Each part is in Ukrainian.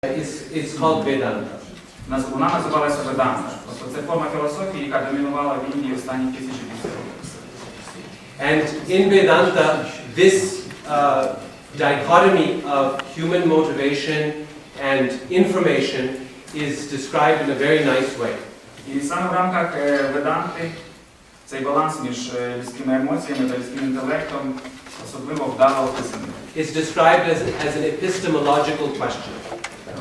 It's called vedanta. Вона називалася веданта. Тобто це форма філософії, яка домінувала в Індії останні 1200 років. And in Vedanta, this dichotomy of human motivation and information is described in a very nice way. І саме в рамках веданти цей баланс між людськими емоціями та людським інтелектом особливо вдало описаний. It's described as an epistemological question.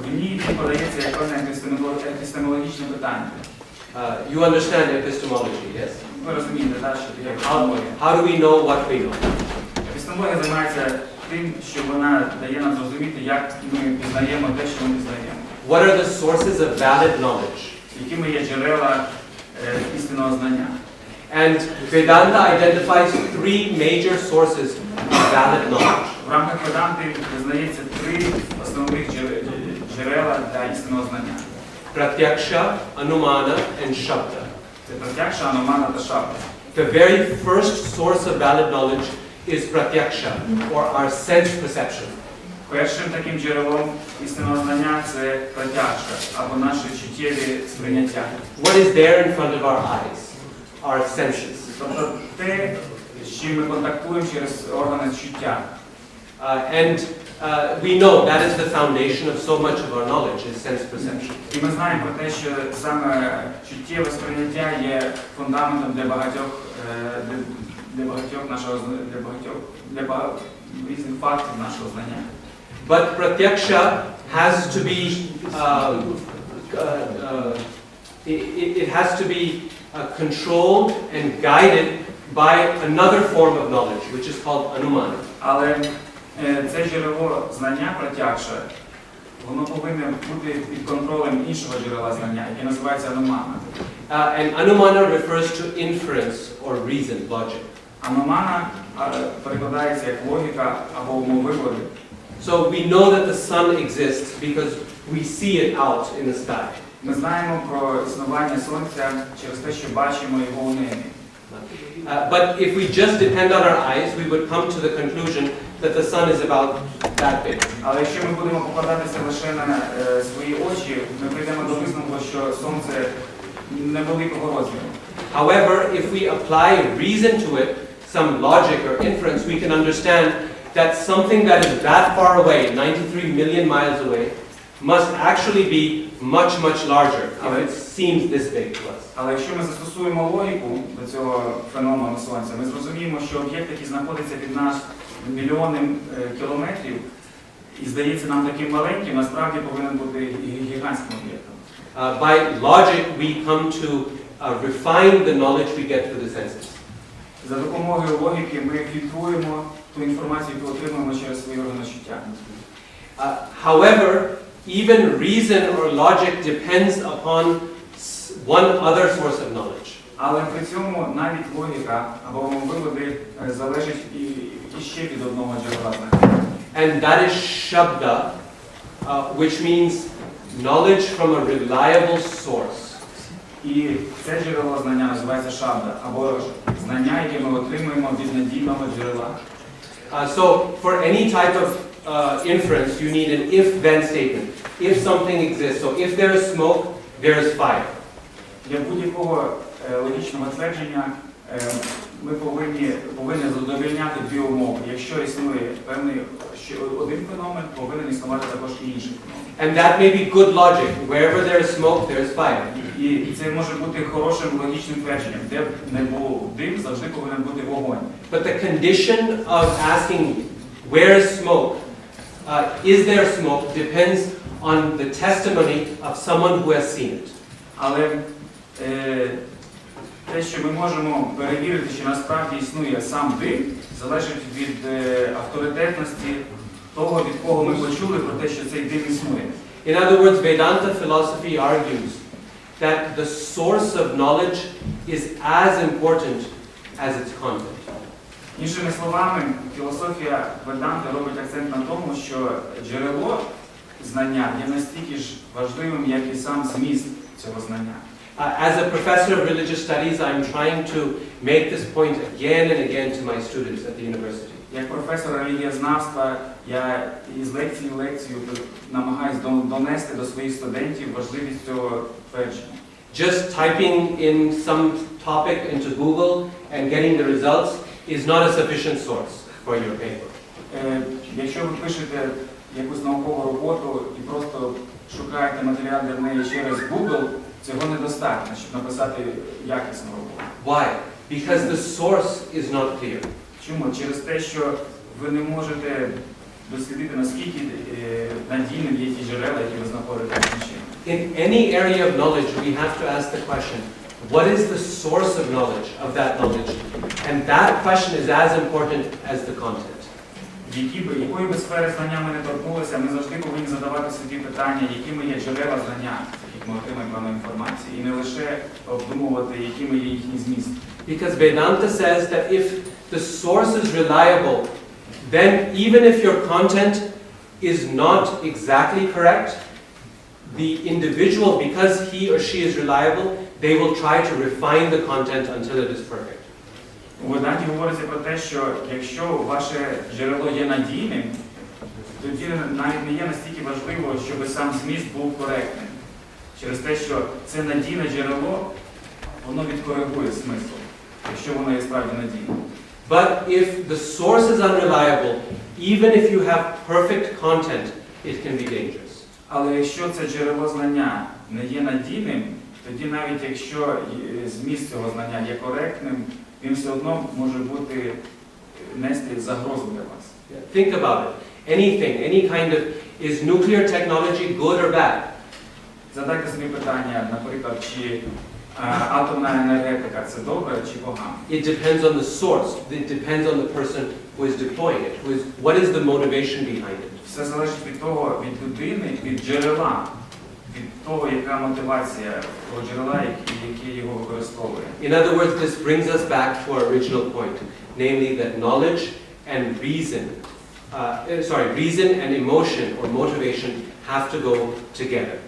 В ній подається як певне епістемологічне питання. You understand epistemology, yes? Ви розумієте, так, що як How do we know what we know? Епістемологія займається тим, що вона дає нам зрозуміти, як ми пізнаємо те, що ми пізнаємо. What are the sources of valid knowledge? Якими є джерела істинного знання? And Vedanta identifies three major sources of valid knowledge. В рамках веданти визнається три основних джерела для істинного знання. Pratyaksha, Anumana, and Shabda. Це пратякша, анумана та шабда. The very first source of valid knowledge is pratyaksha, or our sense perception. Першим таким джерелом істинного знання це пратякша, або наші чуттєві сприйняття. What is there in front of our eyes? Our senses. Тобто те, з чим ми контактуємо через органи чуття. We know that is the foundation of so much of our knowledge, is sense perception. І ми знаємо про те, що саме чуттєве сприйняття є фундаментом для багатьох різних фактів нашого знання. But pratyaksha has to be it has to be controlled and guided by another form of knowledge, which is called anumana. Але це джерело знання пратякша, воно повинно бути під контролем іншого джерела знання, яке називається анумана. And anumana refers to inference or reason, logic. Анумана перекладається як логіка або умовиводи. So we know that the sun exists because we see it out in the sky. Ми знаємо про існування сонця через те, що бачимо його у небі. But if we just depend on our eyes, we would come to the conclusion that the sun is about that big. Але якщо ми будемо покладатися лише на свої очі, ми прийдемо до висновку, що сонце невеликого розміру. However, if we apply reason to it, some logic or inference, we can understand that something that is that far away, 93 million miles away, must actually be much, much larger if it seems this big to us. Але якщо ми застосуємо логіку до цього феномену сонця, ми зрозуміємо, що об'єкт, який знаходиться від нас мільйони кілометрів, і здається нам таким маленьким, насправді повинен бути гігантським об'єктом. By logic, we come to refine the knowledge we get through the senses. За допомогою логіки ми фільтруємо ту інформацію, яку отримуємо через свої органи чуття. However, even reason or logic depends upon one other source of knowledge. Але при цьому навіть логіка або виводи залежить і ще від одного джерела знання. And that is Shabda, which means knowledge from a reliable source. І це джерело знання називається шабда, або знання, яке ми отримуємо від надійного джерела. So for any type of inference, you need an if-then statement. If something exists, so if there is smoke, there is fire. Для будь-якого логічного твердження ми повинні задовольняти дві умови. Якщо існує певний один феномен, повинен існувати також і інший феномен. And that may be good logic. Wherever there is smoke, there is fire. І це може бути хорошим логічним твердженням. Де б не був дим, завжди повинен бути вогонь. But the condition of asking where is smoke, is there smoke, depends on the testimony of someone who has seen it. Але те, що ми можемо перевірити, що насправді існує сам дим, залежить від авторитетності того, від кого ми почули про те, що цей дим існує. In other words, Vedanta philosophy argues that the source of knowledge is as important as its content. Іншими словами, філософія веданти робить акцент на тому, що джерело знання є настільки ж важливим, як і сам зміст цього знання. As a professor of religious studies, I'm trying to make this point again and again to my students at the university. Як професор релігієзнавства, я із лекції в лекцію намагаюсь донести до своїх студентів важливість цього твердження. Just typing in some topic into Google and getting the results is not a sufficient source for your paper. Якщо ви пишете якусь наукову роботу і просто шукаєте матеріал для неї через Google, цього недостатньо, щоб написати якісну роботу. Why? Because the source is not clear. Чому? Через те, що ви не можете дослідити, наскільки надійним є ті джерела, які ви знаходите в книжці. In any area of knowledge, we have to ask the question, what is the source of knowledge, of that knowledge? And that question is as important as the content. Якої би сфери знання ми не торкнулися, ми завжди повинні задавати собі питання, якими є джерела знання, яких ми отримаємо певну інформацію, і не лише обдумувати, якими є їхній зміст. Because Vedanta says that if the source is reliable, then even if your content is not exactly correct, the individual, because he or she is reliable, they will try to refine the content until it is perfect. У веданті говориться про те, що якщо ваше джерело є надійним, тоді навіть не є настільки важливо, щоб сам зміст був коректним. Через те, що це надійне джерело, воно відкоригує смисл, якщо воно є справді надійним. But if the source is unreliable, even if you have perfect content, it can be dangerous. Але якщо це джерело знання не є надійним, тоді навіть якщо зміст цього знання є коректним, він все одно може бути нести загрозу для вас. Think about it. Anything, any kind of, is nuclear technology good or bad? Задайте собі питання, наприклад, чи атомна енергетика це добре чи погано? It depends on the source. It depends on the person who is deploying it. What is the motivation behind it? Все залежить від того, від людини, від джерела, від того, яка мотивація того джерела, яке його використовує. In other words, this brings us back to our original point, namely that knowledge and reason and emotion or motivation have to go together.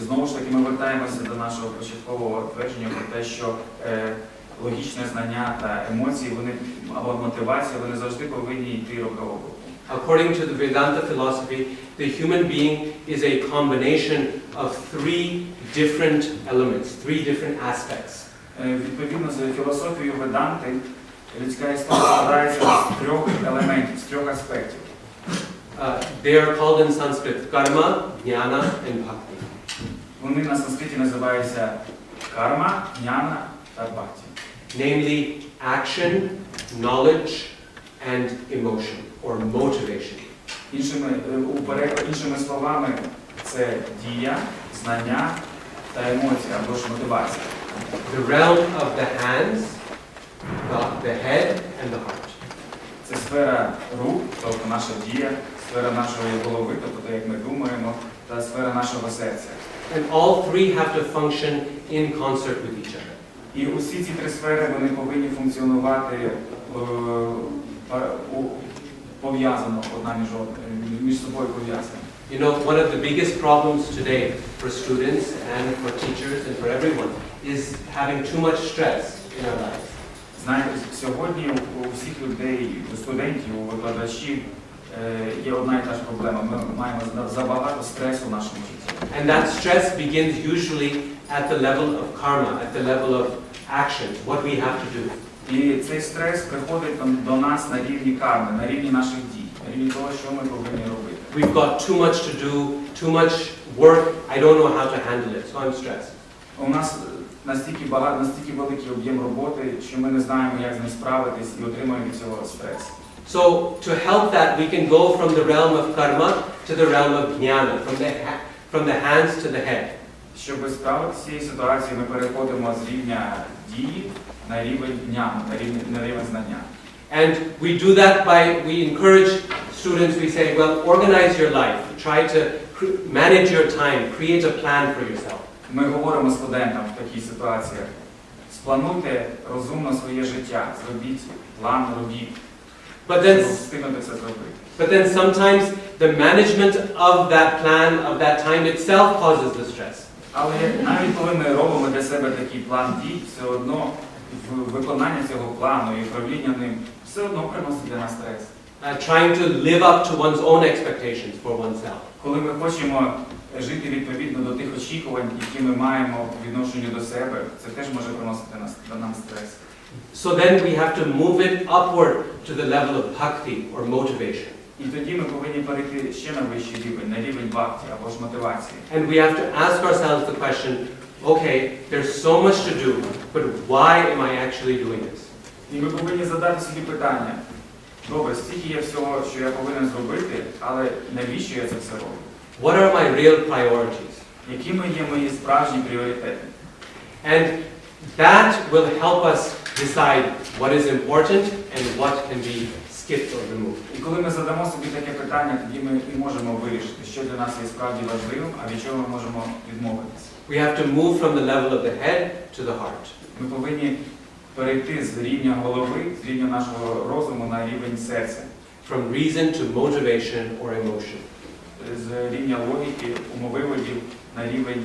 Знову ж таки, ми вертаємося до нашого початкового твердження про те, що логічне знання та емоції, або мотивація, вони завжди повинні йти рука об руку. According to the Vedanta philosophy, the human being is a combination of three different elements, three different aspects. Відповідно з філософією веданти, людська історія складається з трьох елементів, з трьох аспектів. They are called in Sanskrit karma, jnana, and bhakti. Вони на санскриті називаються карма, джняна та бхакти. Namely, action, knowledge, and emotion, or motivation. Іншими словами, це дія, знання та емоція, або ж мотивація. The realm of the hands, the head, and the heart. Це сфера рук, тобто наша дія, сфера нашої голови, тобто як ми думаємо, та сфера нашого серця. And all three have to function in concert with each other. І усі ці три сфери, вони повинні функціонувати пов'язано одна між собою пов'язано. You know, one of the biggest problems today for students and for teachers and for everyone is having too much stress in our lives. Знаєте, сьогодні у всіх людей, у студентів, у викладачів є одна і та ж проблема. Ми маємо забагато стресу в нашому житті. And that stress begins usually at the level of karma, at the level of actions, what we have to do. І цей стрес приходить до нас на рівні карми, на рівні наших дій, на рівні того, що ми повинні робити. We've got too much to do, too much work, I don't know how to handle it, so I'm stressed. У нас настільки великий об'єм роботи, що ми не знаємо, як з ним справитись, і отримуємо від цього стрес. So to help that, we can go from the realm of karma to the realm of jnana, from the hands to the head. Щоб справитися з цією ситуацією, ми переходимо з рівня дії на рівень дняну, на рівень знання. And we do that we encourage students, we say, well, organize your life, try to manage your time, create a plan for yourself. Ми говоримо студентам в такій ситуації, сплануйте розумно своє життя, зробіть план, робіть, щоб встигнути це зробити. But then sometimes the management of that plan, of that time itself causes the stress. Але навіть коли ми робимо для себе такий план дій, все одно виконання цього плану і управління ним все одно приносить для нас стрес. trying to live up to one's own expectations for oneself. Коли ми хочемо жити відповідно до тих очікувань, які ми маємо по відношенню до себе, це теж може приносити нам стрес. So then we have to move it upward to the level of bhakti or motivation. І тоді ми повинні перейти ще на вищий рівень, на рівень бхакти або ж мотивації. And we have to ask ourselves the question, okay, there's so much to do, but why am I actually doing this? І ми повинні задати собі питання, добре, стільки є всього, що я повинен зробити, але навіщо я це все роблю? What are my real priorities? Якими є мої справжні пріоритети? And that will help us decide what is important and what can be skipped or removed. І коли ми задамо собі таке питання, тоді ми і можемо вирішити, що для нас є справді важливим, а від чого ми можемо відмовитися. We have to move from the level of the head to the heart. Ми повинні перейти з рівня голови, з рівня нашого розуму на рівень серця. From reason to motivation or emotion. З рівня логіки, умовиводів на рівень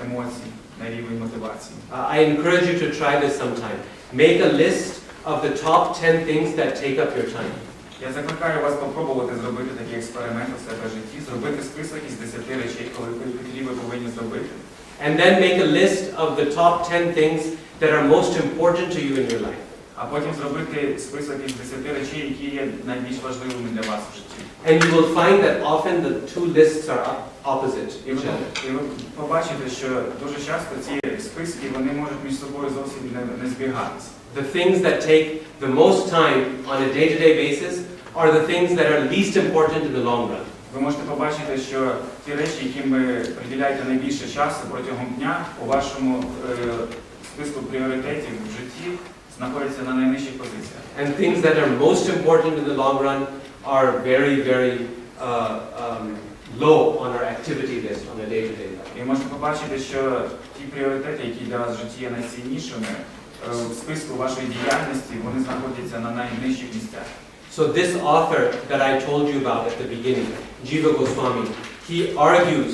емоцій, на рівень мотивації. I encourage you to try this sometime. Make a list of the top 10 things that take up your time. Я закликаю вас попробувати зробити такий експеримент у себе в житті, зробити список із 10 речей, які ви повинні зробити. And then make a list of the top 10 things that are most important to you in your life. А потім зробити список із 10 речей, які є найбільш важливими для вас в житті. And you will find that often the two lists are opposite each other. І ви побачите, що дуже часто ці списки, вони можуть між собою зовсім не збігатися. The things that take the most time on a day-to-day basis are the things that are least important in the long run. Ви можете побачити, що ті речі, яким ви приділяєте найбільше часу протягом дня, у вашому списку пріоритетів в житті знаходяться на найнижчих позиціях. And things that are most important in the long run are very, very low on our activity list on a day-to-day level. І можете побачити, що ті пріоритети, які для вас в житті є найціннішими, в списку вашої діяльності, вони знаходяться на найнижчих місцях. So this author that I told you about at the beginning, Джіви Ґосвамі, he argues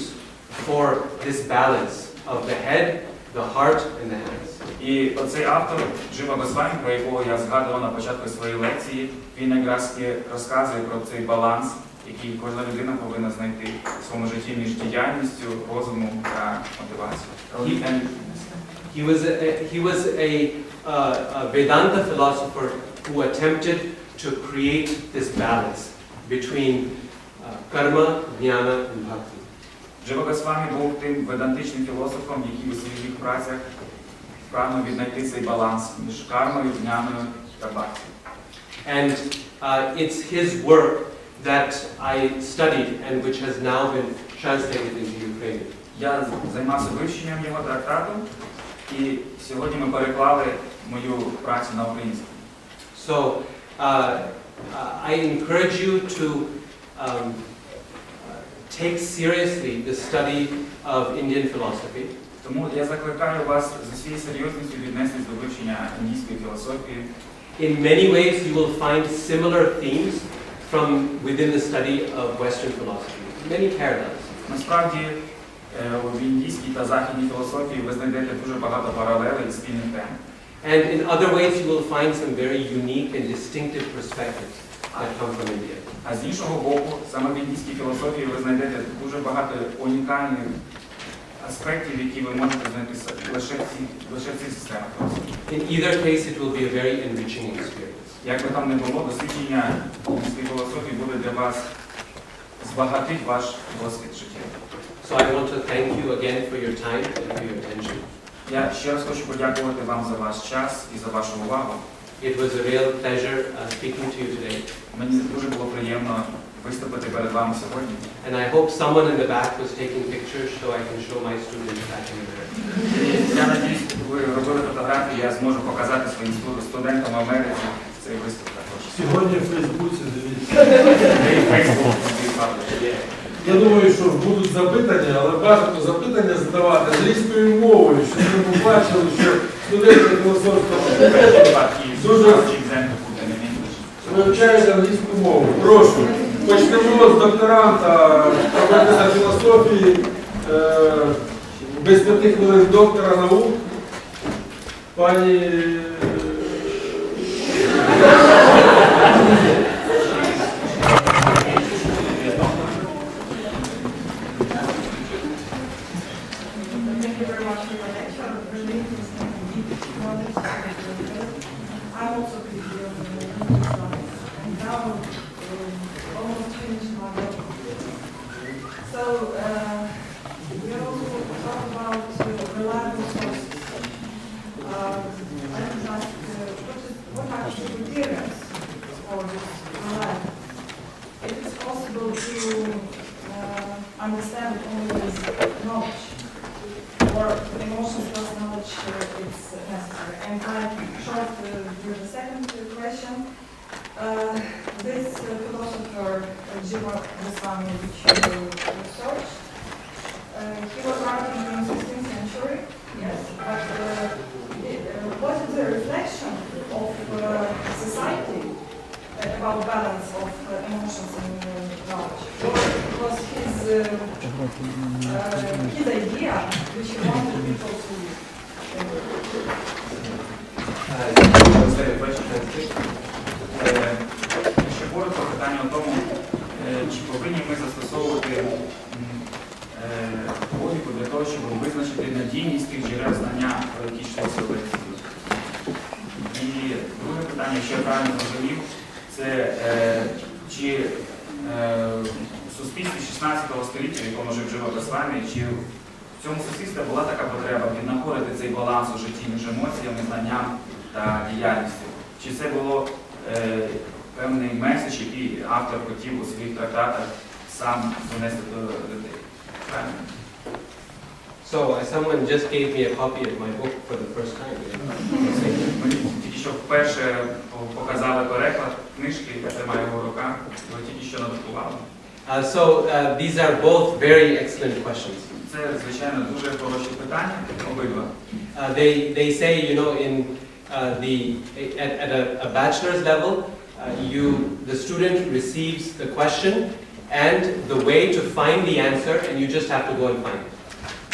for this balance of the head, the heart, and the hands. І оцей автор, Джіва Ґосвамі, про якого я згадував на початку своєї лекції, він якраз розказує про цей баланс, який кожна людина повинна знайти в своєму житті між діяльністю, розумом та мотивацією. He was a vedanta philosopher who attempted to create this balance between karma, jnana, and bhakti. Джіва Ґосвамі був тим ведантичним філософом, який у своїх працях прагнув віднайти цей баланс між кармою, джнаною та бхакти. And it's his work that I studied and which has now been translated into Ukrainian. Я займався вивченням його трактату, і сьогодні ми переклали мою працю на українську. So I encourage you to take seriously the study of Indian philosophy. Тому я закликаю вас з усією серйозністю віднестись до вивчення індійської філософії. In many ways you will find similar themes from within the study of Western philosophy. Many parallels. Насправді, в індійській та західній філософії ви знайдете дуже багато паралелей і спільних тем. And in other ways you will find some very unique and distinctive perspectives that come from India. А з іншого боку, саме в індійській філософії ви знайдете дуже багато унікальних аспектів, які ви можете знайти лише в цих системах філософії. In either case it will be a very enriching experience. Як би там не було, дослідження індійської філософії буде для вас збагатить ваш досвід життя. So I want to thank you again for your time and for your attention. Я ще раз хочу подякувати вам за ваш час і за вашу увагу. It was a real pleasure speaking to you today. Мені дуже було приємно виступити перед вами сьогодні. And I hope someone in the back was taking pictures so I can show my students back in America. Я надіюсь, ви робили фотографії, я зможу показати своїм студентам в Америці цей виступ також. Сьогодні в Фейсбуці дивіться. Facebook. Я думаю, що будуть запитання, але бажано запитання задавати англійською мовою, щоб ви побачили, що студенти філософського дуже вивчають англійську мову. Прошу, почнемо з докторанта факультету філософії, без 5 хвилин доктора наук, пані you very much for your lecture. Really interesting indeed. I'm also pretty good and now almost finished my work. So we also talk about reliable sources. I would ask what are the criteria for this reliable? It is possible to understand only with knowledge, or emotions plus knowledge is necessary. And I short with the second question. This philosopher, Jīva ඝosvamī, which you researched, he was writing in the 16th century, yes, but what is the reflection of society about balance of emotions and knowledge? What was his idea which he wanted people to use? Ще коротко питання в тому, чи повинні ми застосовувати логіку для того, щоб визначити надійність тих джерел знання, про які йшлося в лекції. І друге питання, що я правильно зрозумів, це чи в суспільстві 16 століття, в якому жив Джіва Ґосвамі, чи в цьому суспільстві була така потреба віднаходити цей баланс у житті між емоціями, знанням та діяльністю? Чи це було певний меседж, який автор хотів у своїх трактатах сам донести до людей? Правильно? So someone just gave me a copy of my book for the first time. Мені тільки що вперше показали переклад книжки, я тримаю його в руках, його тільки що надрукували. These are both very excellent questions. Це, звичайно, дуже хороші питання, обидва. They say, you know, at a bachelor's level, the student receives the question and the way to find the answer, and you just have to go and find it.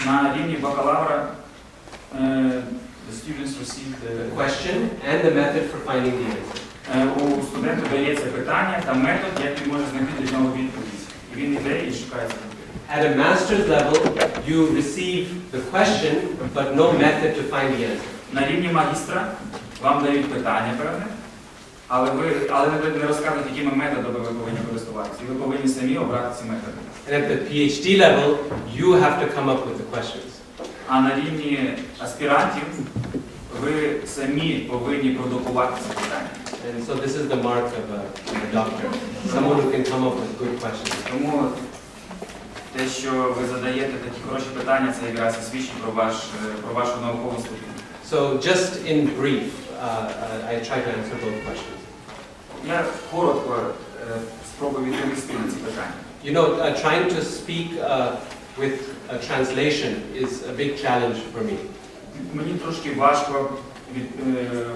На рівні бакалавра the students receive the question and the method for finding the answer. У студенту дається питання та метод, як він може знайти для нього відповідь. І він іде і шукає відповідь. At a master's level, you receive the question, but no method to find the answer. На рівні магістра вам дають питання певне, але ви не розказуєте, якими методами ви повинні користуватися. І ви повинні самі обрати ці методи. And at the PhD level, you have to come up with the questions. А на рівні аспірантів ви самі повинні продукувати ці питання. And so this is the mark of a doctor, someone who can come up with good questions. Тому те, що ви задаєте такі хороші питання, це якраз і свідчить про вашу наукову ступінь. So just in brief, I try to answer both questions. Я коротко спробую відповісти на ці питання. You know, trying to speak with a translation is a big challenge for me. Мені трошки важко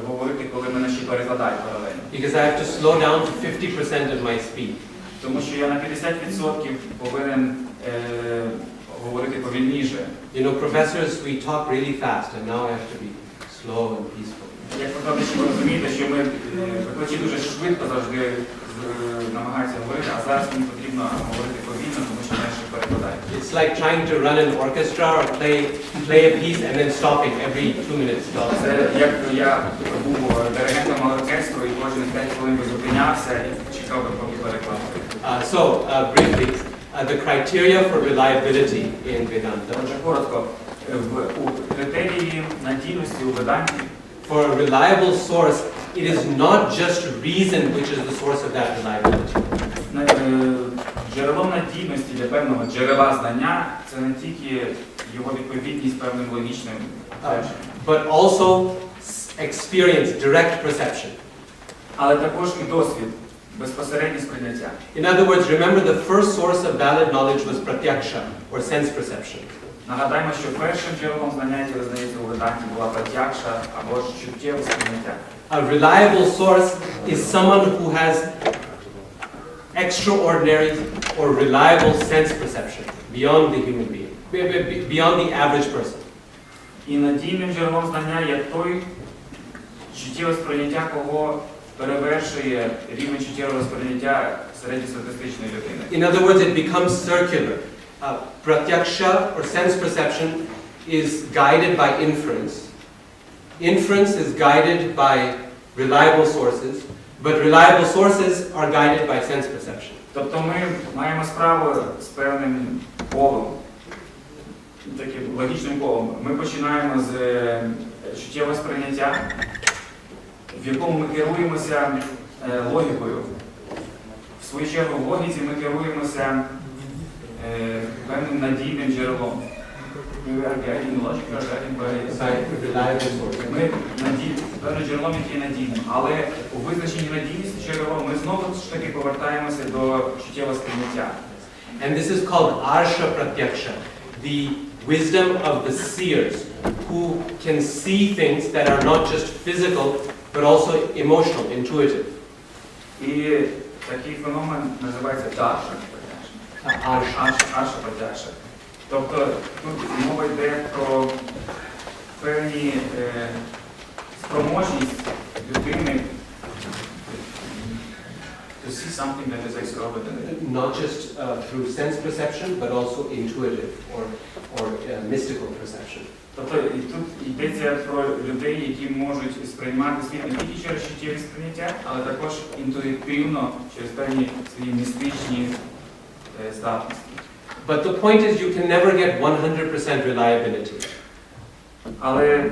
говорити, коли мене ще перекладають паралельно. Because I have to slow down to 50% of my speed. Тому що я на 50% повинен говорити повільніше. You know, professors, we talk really fast, and now I have to be slow and peaceful. Як ви розумієте, що ми викладачі дуже швидко завжди намагаються говорити, а зараз мені потрібно говорити повільно, тому що мене ще перекладають. It's like trying to run an orchestra or play a piece and then stopping every 2 minutes. Це як я був диригентом оркестру і кожен 5 хвилин зупинявся і чекав, поки переклад. Briefly, the criteria for reliability in Vedanta. Отже, коротко, у критерії надійності у веданті for a reliable source, it is not just reason which is the source of that reliability. Джерелом надійності для певного джерела знання це не тільки його відповідність певним логічним речам, but also experience, direct perception. Але також і досвід, безпосереднє сприйняття. In other words, remember the first source of valid knowledge was pratyaksha, or sense perception. Нагадаємо, що першим джерелом знання, яке визнається у веданті, була пратякша або ж чуттєве сприйняття. A reliable source is someone who has extraordinary or reliable sense perception beyond the human being, beyond the average person. І надійним джерелом знання є той чуттєве сприйняття, кого перевершує рівень чуттєвого сприйняття середньостатистичної людини. In other words, it becomes circular. Pratyaksha or sense perception is guided by inference. Inference is guided by reliable sources, but reliable sources are guided by sense perception. Тобто ми маємо справу з певним колом, таким логічним колом. Ми починаємо з чуттєвого сприйняття, в якому ми керуємося логікою. В свою чергу в логіці ми керуємося певним надійним джерелом. Ми певним джерелом, який є надійним. Але у визначенні надійності джерелом ми знову ж таки повертаємося до чуттєвого сприйняття. And this is called Arsha Pratyaksha, the wisdom of the seers, who can see things that are not just physical, but also emotional, intuitive. І такий феномен називається Дарша Пратякша. Тобто тут мова йде про певні спроможність людини to see something that is extraordinary. Not just through sense perception, but also intuitive or mystical perception. Тобто і тут йдеться про людей, які можуть сприймати світ не тільки через чуттєві сприйняття, але також інтуїтивно через певні свої містичні здатності. But the point is, you can never get 100% reliability. Але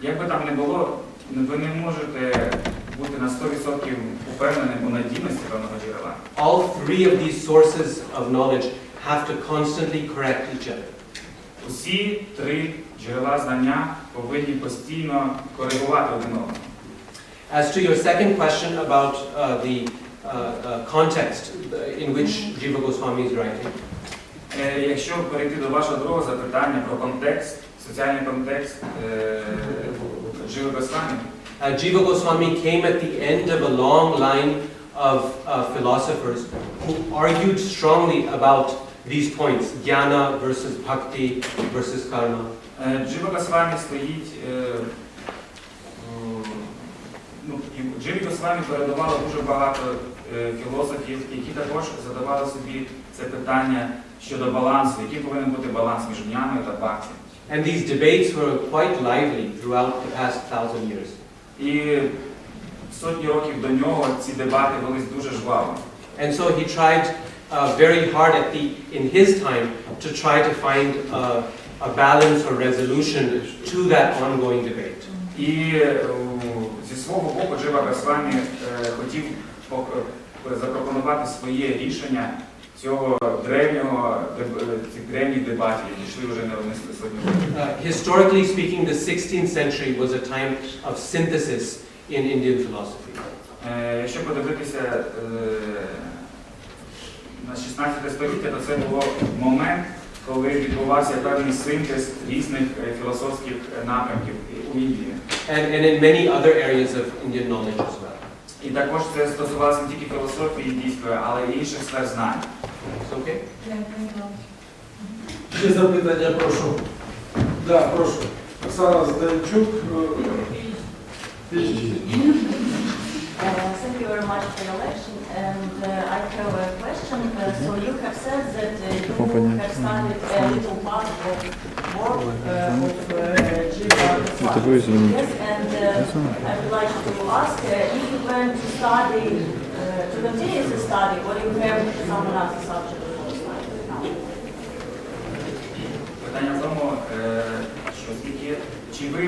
як би там не було, ви не можете бути на 100% упевненим у надійності певного джерела. All three of these sources of knowledge have to constantly correct each other. Усі три джерела знання повинні постійно коригувати один одного. As to your second question about the context in which Джіви Ґосвамі is writing, Якщо перейти до вашого другого запитання про контекст, соціальний контекст Джіви Ґосвамі, Джіва Ґосвамі came at the end of a long line of philosophers who argued strongly about these points, jnana versus bhakti versus karma. Джіва Ґосвамі стоїть, Джіві Ґосвамі передавало дуже багато філософів, які також задавали собі це питання щодо балансу, який повинен бути баланс між джнаною та бхакті. And these debates were quite lively throughout the past 1,000 years. І сотні років до нього ці дебати велись дуже жваво. And so he tried very hard in his time to try to find a balance or resolution to that ongoing debate. І зі свого боку Джіва Ґосвамі хотів запропонувати своє рішення цих древніх дебатів, які йшли вже не одне сотні років. Historically speaking, the 16th century was a time of synthesis in Indian philosophy. Якщо подивитися на 16 століття, то це було момент, коли відбувався певний синтез різних філософських напрямків у Індії. And in many other areas of Indian knowledge as well. І також це стосувалося не тільки філософії індійської, але й інших сфер знань. It's okay? Ще запитання, прошу. Да, прошу. Оксана Зданчук. Thank you very much for your lecture, and I have a question. So you have said that you have studied a little part of work of Джіва Ґосвамі. Yes, and I would like to ask if you plan to study, to continue the study, or you have some other subject for study now? Питання в тому, що чи ви,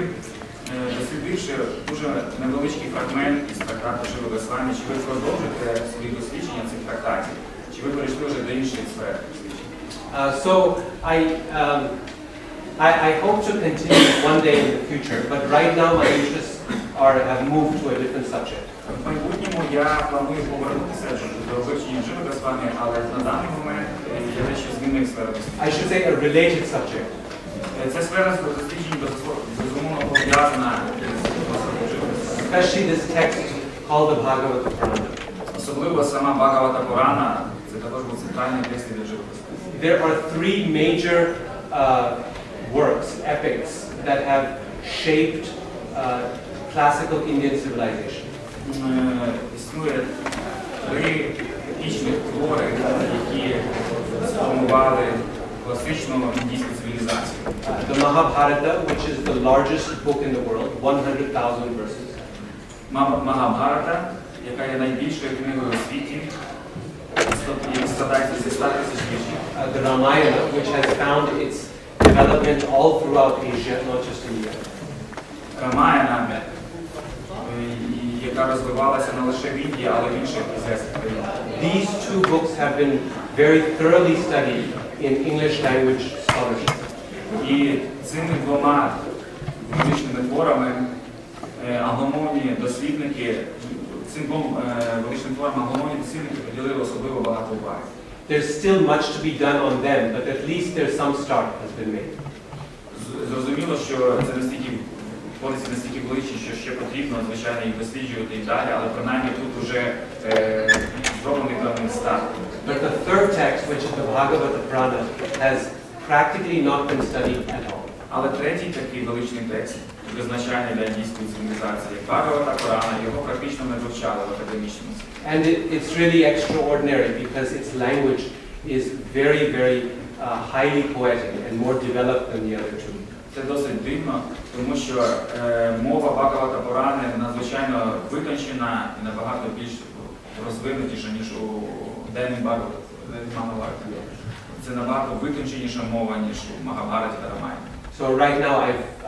дослідивши дуже невеличкий фрагмент із трактату Джіви Ґосвамі, чи ви продовжите свої дослідження цих трактатів, чи ви перейшли вже до іншої сфери дослідження? So I hope to continue one day in the future, but right now my interests have moved to a different subject. В майбутньому я планую повернутися до вивчення Джіви Ґосвамі, але на даний момент я дещо змінив сферу дослідження. I should say a related subject. Ця сфера досліджень безумовно пов'язана з філософією Джіви Ґосвамі. Especially this text called the Bhagavata Purana. Особливо сама Бхагавата Пурана, це також був центральний текст для Джіви Ґосвамі. There are three major works, epics, that have shaped classical Indian civilization. Існує три епічних твори, які сформували класичну індійську цивілізацію. The Mahabharata, which is the largest book in the world, 100,000 verses. Магабхарата, яка є найбільшою книгою у світі, яка складається зі 100 тисяч віршів. The Ramayana, which has found its development all throughout Asia, not just India. Рамаяна, яка розвивалася не лише в Індії, але й в інших азіатських країнах. These two books have been very thoroughly studied in English language scholarship. І цими двома величними творами англомовні дослідники, цим двом величним творам англомовні дослідники приділили особливо багато уваги. There's still much to be done on them, but at least there's some start has been made. Зрозуміло, що це повністю настільки величні, що ще потрібно, звичайно, їх досліджувати і далі, але принаймні тут вже зроблений певний старт. But the third text, which is the Bhagavata Purana, has practically not been studied at all. Але третій такий величний текст, визначальний для індійської цивілізації, як Бхагавата Пурана, його практично не вивчали в академічному світі. And it's really extraordinary because its language is very, very highly poetic and more developed than the other two. Це досить дивно, тому що мова Бхагавата Пурани надзвичайно витончена і набагато більш розвинутіша, ніж у Дені Махабхарати. Це набагато витонченіша мова, ніж у Магабхараті та Рамаяні. So right now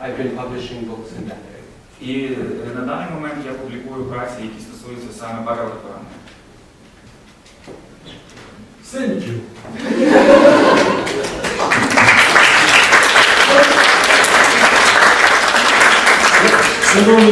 I've been publishing books in that area. І на даний момент я публікую праці, які стосуються саме Бхагавата Пурани. Thank you. Шановні